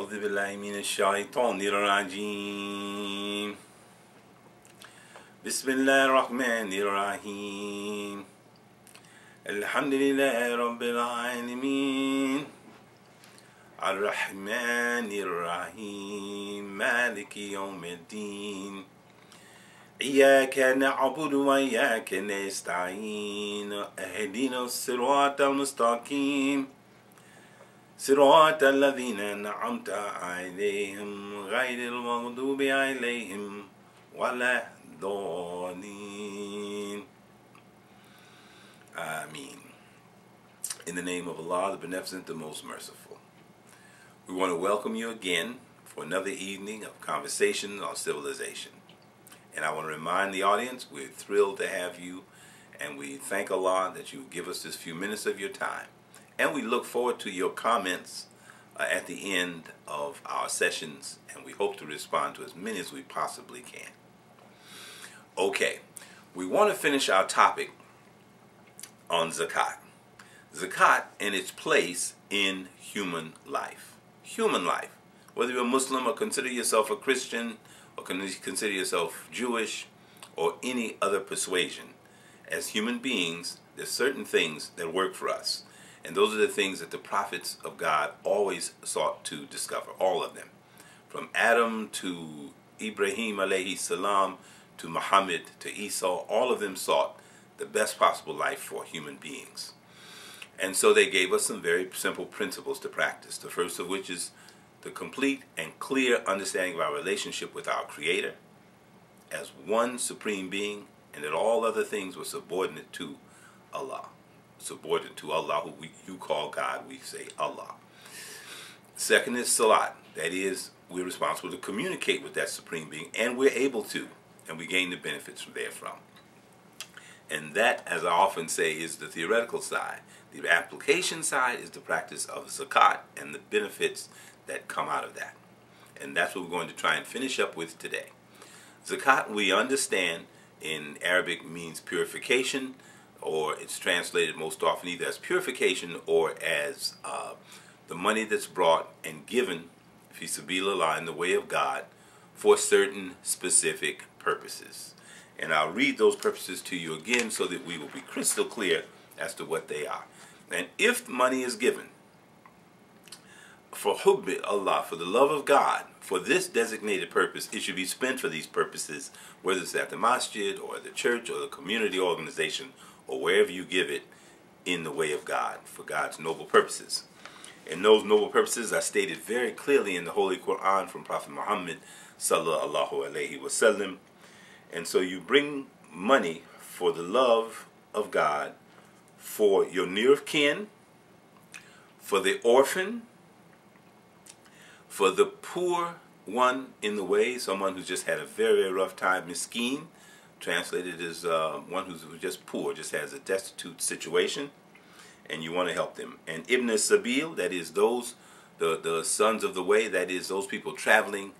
أعوذ بالله من الشيطان الرجيم بسم الله الرحمن الرحيم الحمد لله رب العالمين الرحمن الرحيم مالك يوم الدين إياك نعبد وإياك نستعين اهدنا الصراط المستقيم صراط الذين أنعمت عليهم غير المغضوب عليهم ولا الضالين. Ameen. In the name of Allah, the Beneficent, the Most Merciful. We want to welcome you again for another evening of conversation on civilization. And I want to remind the audience, we're thrilled to have you, and we thank Allah that you give us this few minutes of your time. And we look forward to your comments at the end of our sessions, and we hope to respond to as many as we possibly can. Okay, we want to finish our topic on Zakat. Zakat and its place in human life. Human life. Whether you're a Muslim or consider yourself a Christian or consider yourself Jewish or any other persuasion, as human beings, there's certain things that work for us. And those are the things that the prophets of God always sought to discover, all of them. From Adam to Ibrahim alayhi salam to Muhammad to Isa, all of them sought the best possible life for human beings. And so they gave us some very simple principles to practice, the first of which is the complete and clear understanding of our relationship with our Creator as one supreme being, and that all other things were subordinate to Allah. Subordinate to Allah, who you call God, we say Allah. Second is Salat. That is, we're responsible to communicate with that Supreme Being, and we're able to, and we gain the benefits from therefrom. And that, as I often say, is the theoretical side. The application side is the practice of Zakat and the benefits that come out of that. And that's what we're going to try and finish up with today. Zakat, we understand, in Arabic means purification, or it's translated most often either as purification or as the money that's brought and given, fi sabilillah, in the way of God, for certain specific purposes. And I'll read those purposes to you again so that we will be crystal clear as to what they are. And if money is given for hubbi Allah, for the love of God, for this designated purpose, it should be spent for these purposes, whether it's at the masjid or the church or the community organization or wherever you give it in the way of God, for God's noble purposes. And those noble purposes are stated very clearly in the Holy Quran from Prophet Muhammad sallallahu alaihi wasallam. And so you bring money for the love of God, for your near of kin, for the orphan, for the poor one in the way, someone who's just had a very, very rough time, miskin, translated as one who's just poor, just has a destitute situation, and you want to help them. And Ibn Sabil, that is those, the sons of the way, that is those people traveling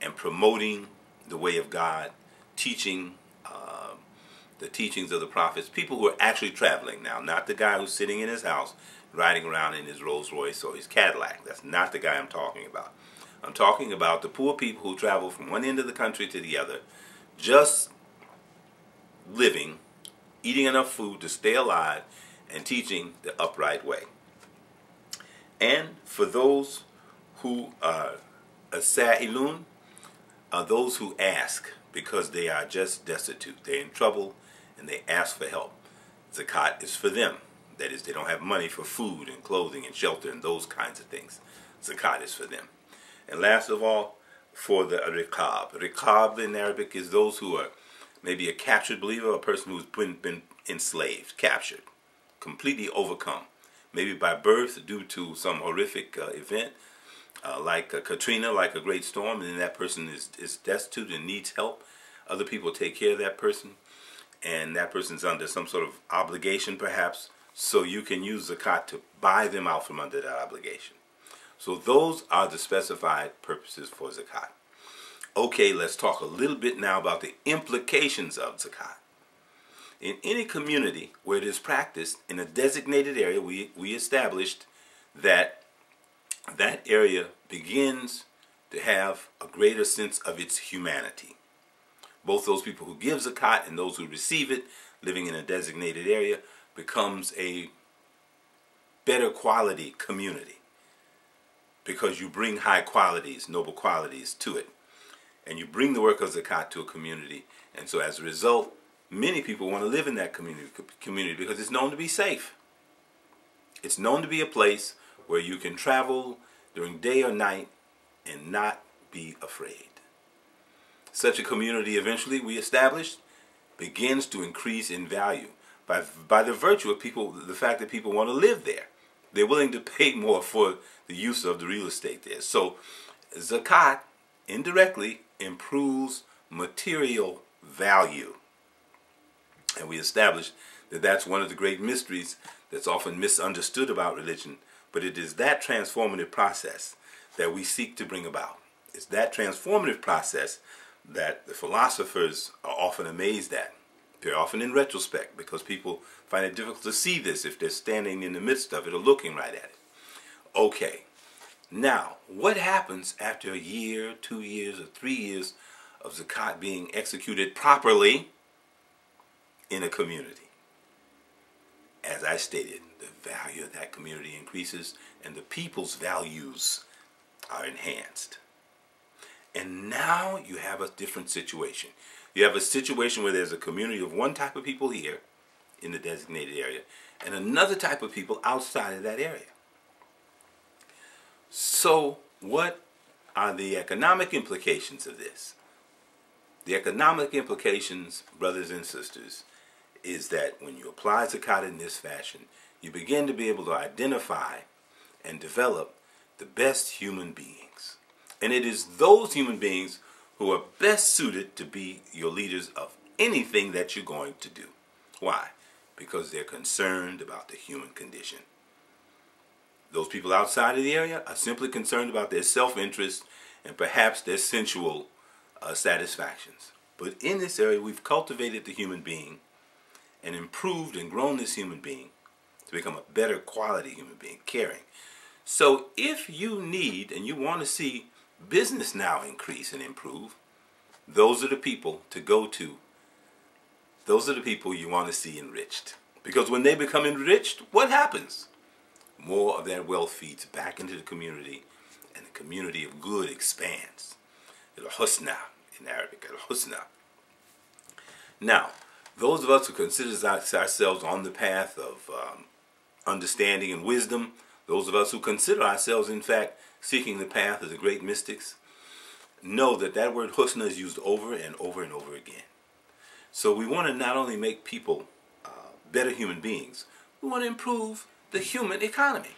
and promoting the way of God, teaching the teachings of the prophets, people who are actually traveling now, not the guy who's sitting in his house riding around in his Rolls Royce or his Cadillac. That's not the guy I'm talking about. I'm talking about the poor people who travel from one end of the country to the other, just living, eating enough food to stay alive, and teaching the upright way. And for those who are as-sa'ilun, are those who ask because they are just destitute. They're in trouble and they ask for help. Zakat is for them. That is, they don't have money for food and clothing and shelter and those kinds of things. Zakat is for them. And last of all, for the riqab. Riqab in Arabic is those who are maybe a captured believer, or a person who's been enslaved, captured, completely overcome, maybe by birth due to some horrific event, like Katrina, like a great storm, and then that person is destitute and needs help. Other people take care of that person, and that person's under some sort of obligation perhaps, so you can use Zakat to buy them out from under that obligation. So those are the specified purposes for Zakat. Okay, let's talk a little bit now about the implications of Zakat. In any community where it is practiced in a designated area, we established that that area begins to have a greater sense of its humanity. Both those people who give zakat and those who receive it, living in a designated area, becomes a better quality community, because you bring high qualities, noble qualities to it. And you bring the work of zakat to a community. And so as a result, many people want to live in that community because it's known to be safe. It's known to be a place where you can travel during day or night and not be afraid. Such a community, eventually we established, begins to increase in value by the virtue of the fact that people want to live there. They're willing to pay more for the use of the real estate there. So zakat indirectly improves material value. And we established that that's one of the great mysteries that's often misunderstood about religion. But it is that transformative process that we seek to bring about. It's that transformative process that the philosophers are often amazed at. They're often in retrospect, because people find it difficult to see this if they're standing in the midst of it or looking right at it. Okay, now what happens after a year, 2 years, or 3 years of zakat being executed properly in a community? As I stated, the value of that community increases and the people's values are enhanced. And now you have a different situation. You have a situation where there's a community of one type of people here in the designated area and another type of people outside of that area. So what are the economic implications of this? The economic implications, brothers and sisters, is that when you apply zakat in this fashion, you begin to be able to identify and develop the best human beings. And it is those human beings who are best suited to be your leaders of anything that you're going to do. Why? Because they're concerned about the human condition. Those people outside of the area are simply concerned about their self-interest and perhaps their sensual satisfactions. But in this area, we've cultivated the human being and improved and grown this human being to become a better quality human being, caring. So if you need and you want to see business now increase and improve, those are the people to go to. Those are the people you want to see enriched. Because when they become enriched, what happens? More of that wealth feeds back into the community, and the community of good expands. Al-Husna in Arabic, Al-Husna. Now, those of us who consider ourselves on the path of understanding and wisdom, those of us who consider ourselves, in fact, seeking the path of the great mystics, know that that word husna is used over and over and over again. So we want to not only make people better human beings, we want to improve the human economy.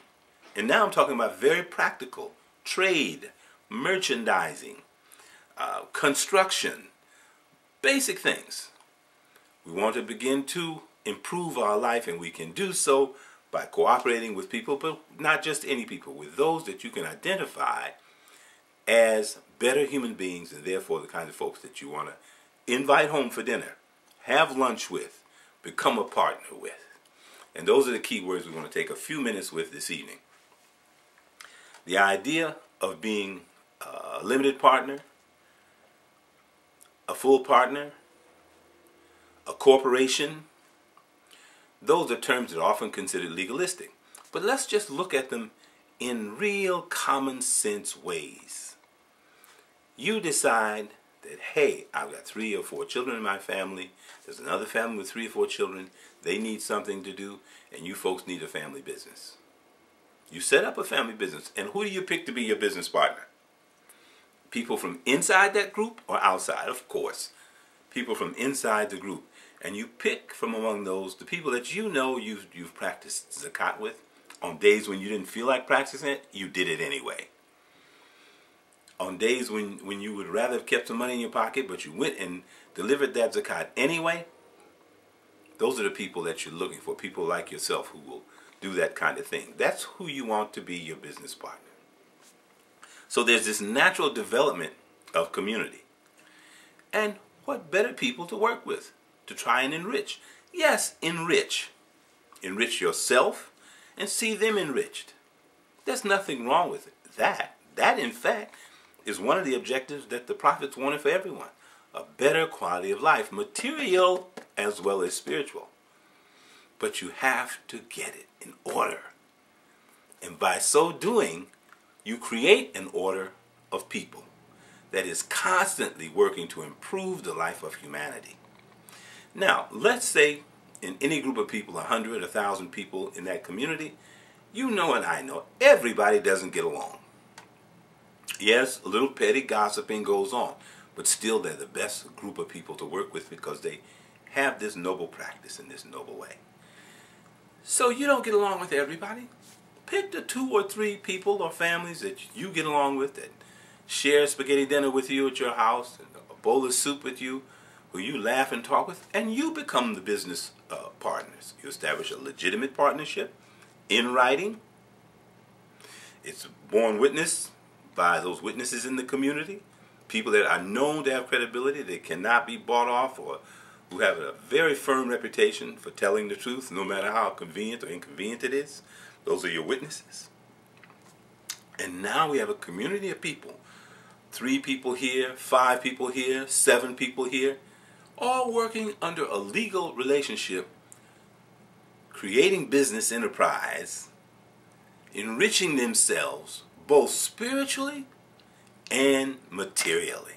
And now I'm talking about very practical trade, merchandising, construction, basic things. We want to begin to improve our life, and we can do so by cooperating with people, but not just any people, with those that you can identify as better human beings, and therefore the kinds of folks that you want to invite home for dinner, have lunch with, become a partner with. And those are the key words we want to take a few minutes with this evening. The idea of being a limited partner, a full partner, a corporation, those are terms that are often considered legalistic. But let's just look at them in real common sense ways. You decide that, hey, I've got 3 or 4 children in my family. There's another family with 3 or 4 children. They need something to do, and you folks need a family business. You set up a family business, and who do you pick to be your business partner? People from inside that group or outside? Of course, people from inside the group. And you pick from among those the people that you know you've practiced zakat with. On days when you didn't feel like practicing it, you did it anyway. On days when you would rather have kept some money in your pocket, but you went and delivered that zakat anyway, those are the people that you're looking for, people like yourself who will do that kind of thing. That's who you want to be your business partner. So there's this natural development of community. And what better people to work with to try and enrich? Yes, enrich. Enrich yourself and see them enriched. There's nothing wrong with it. That That, in fact, is one of the objectives that the prophets wanted for everyone. A better quality of life, material as well as spiritual. But you have to get it in order. And by so doing, you create an order of people that is constantly working to improve the life of humanity. Now, let's say in any group of people, 100, 1,000 people in that community, you know and I know, everybody doesn't get along. Yes, a little petty gossiping goes on, but still they're the best group of people to work with because they have this noble practice in this noble way. So you don't get along with everybody. Pick the 2 or 3 people or families that you get along with, that share spaghetti dinner with you at your house, and a bowl of soup with you, who you laugh and talk with, and you become the business partners. You establish a legitimate partnership in writing. It's borne witness by those witnesses in the community, people that are known to have credibility, that cannot be bought off, or who have a very firm reputation for telling the truth, no matter how convenient or inconvenient it is. Those are your witnesses. And now we have a community of people, 3 people here, 5 people here, 7 people here, all working under a legal relationship, creating business enterprise, enriching themselves both spiritually and materially.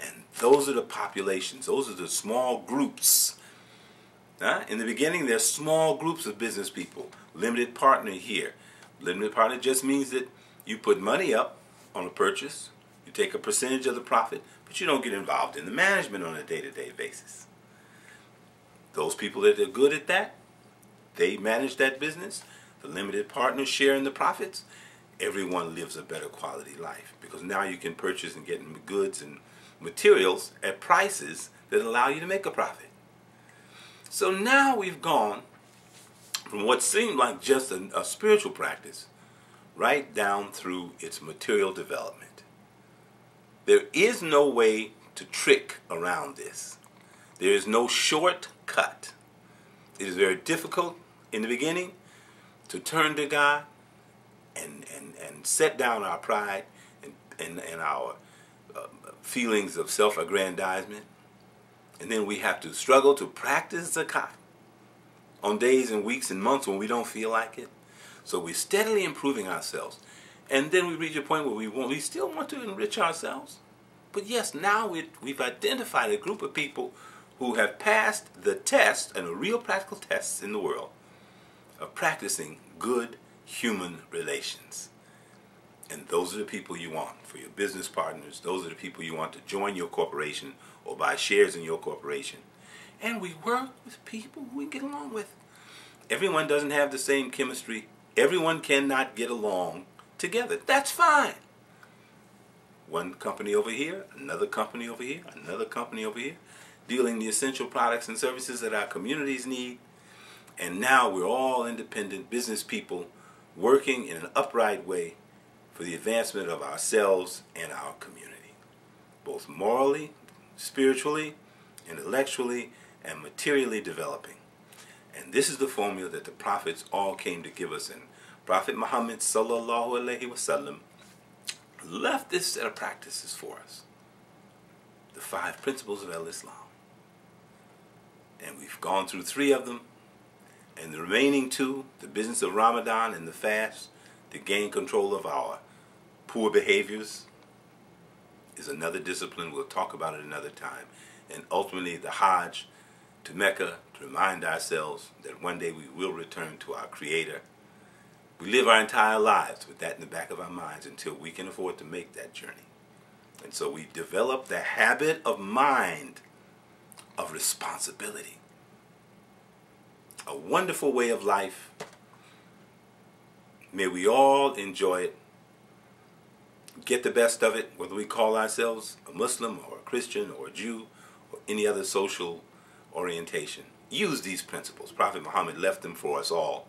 And those are the populations, those are the small groups. In the beginning, there's small groups of business people. Limited partner here. Limited partner just means that you put money up on a purchase, you take a percentage of the profit, but you don't get involved in the management on a day-to-day basis. Those people that are good at that, they manage that business. The limited partners share in the profits. Everyone lives a better quality life because now you can purchase and get goods and materials at prices that allow you to make a profit. So now we've gone from what seemed like just a spiritual practice right down through its material development. There is no way to trick around this. There is no shortcut. It is very difficult in the beginning to turn to God and set down our pride and our feelings of self-aggrandizement. And then we have to struggle to practice Zakat on days and weeks and months when we don't feel like it. So we're steadily improving ourselves. And then we reach a point where we still want to enrich ourselves. But yes, now we've identified a group of people who have passed the test, and a real practical test in the world, of practicing good human relations. And those are the people you want for your business partners. Those are the people you want to join your corporation or buy shares in your corporation. And we work with people who we get along with. Everyone doesn't have the same chemistry. Everyone cannot get along together. That's fine. One company over here, another company over here, another company over here, dealing the essential products and services that our communities need. And now we're all independent business people working in an upright way for the advancement of ourselves and our community, both morally, spiritually, intellectually, and materially developing. And this is the formula that the prophets all came to give us. And Prophet Muhammad sallallahu alaihi wasallam left this set of practices for us. The 5 principles of Islam. And we've gone through 3 of them. And the remaining 2, the business of Ramadan and the fast, to gain control of our poor behaviors, is another discipline. We'll talk about it another time. And ultimately the Hajj to Mecca, to remind ourselves that one day we will return to our Creator. We live our entire lives with that in the back of our minds until we can afford to make that journey. And so we develop the habit of mind of responsibility. A wonderful way of life. May we all enjoy it. Get the best of it, whether we call ourselves a Muslim or a Christian or a Jew or any other social orientation. Use these principles. Prophet Muhammad left them for us all.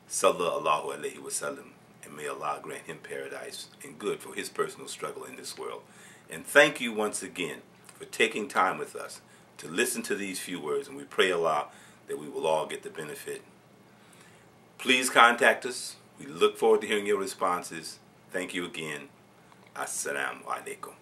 Sallallahu alaihi wasallam. And may Allah grant him paradise and good for his personal struggle in this world. And thank you once again for taking time with us to listen to these few words. And we pray Allah that we will all get the benefit. Please contact us. We look forward to hearing your responses. Thank you again. Assalamu alaikum.